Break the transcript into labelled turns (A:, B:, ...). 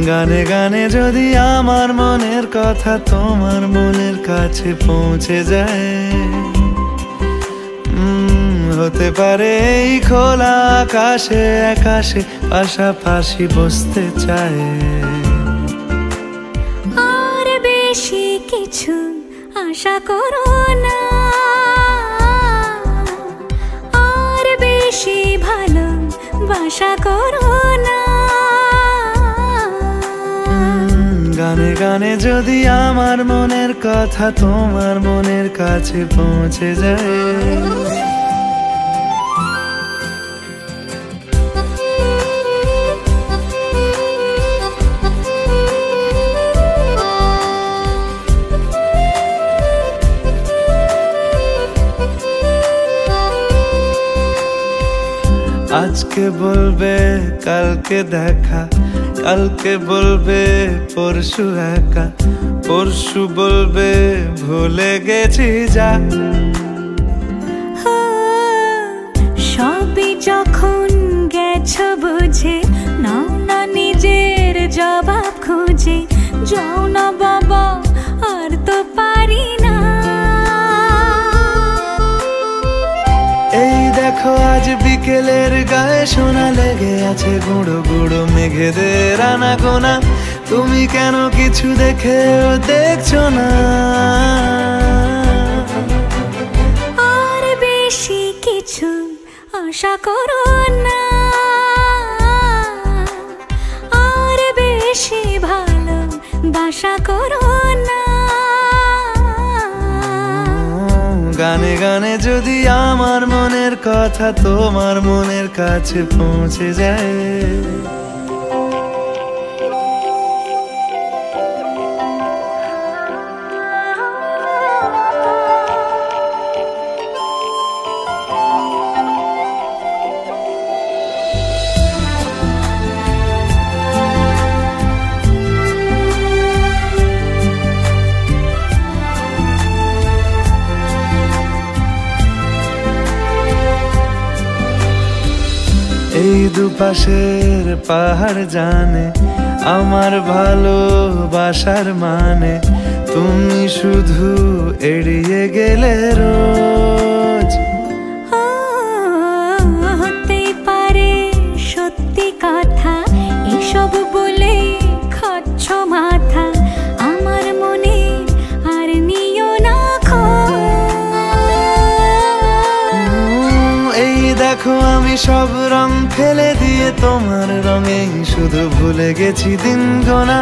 A: গানে গানে যদি আমার মনের কথা তোমার মনের কাছে পৌঁছে যায়, হতে পারে এই খোলা আকাশে আকাশে পাশাপাশি বসতে চায়।
B: আর বেশি কিছু আশা করো না, আর বেশি ভালোবাসা করো না।
A: গানে গানে যদি আমার মনের কথা তোমার মনের কাছে পৌঁছে যায়। আজকে বলবে কালকে দেখা, কালকে বলবে পরশু একা, পরশু বলবে ভুলে গেছি যা।
B: সবই যখন গেছো বুঝে, নাও না নিজের জবাব খুঁজে। যাও না বাবা আর তো পারি না।
A: এই দেখো আজ বিকেলের গায়ে সোনা লেগে আছে গুঁড়ো গুঁড়ো মেঘেদের আনাগোনা। তুমি কেন কিছু দেখেও দেখছো না?
B: আর বেশি কিছু আশা করো না, আর বেশি ভালোবাসা করো না।
A: গানে গানে যদি আমার মনের কথা তোমার মনের কাছে পৌঁছে যায়। এই দুপাশের পাহাড় জানে আমার ভালোবাসার মানে, তুমি শুধু এড়িয়ে গেলে রোজ।
B: হতেই পারে সত্যি কথা, এসব বলে খাচ্ছ মাথা। আমার মনে আর নিও না খোঁজ।
A: এই দেখো আমি সব রং ফেলে দিয়ে তোমার রঙেই শুধু ভুলে গেছি দিন গোনা।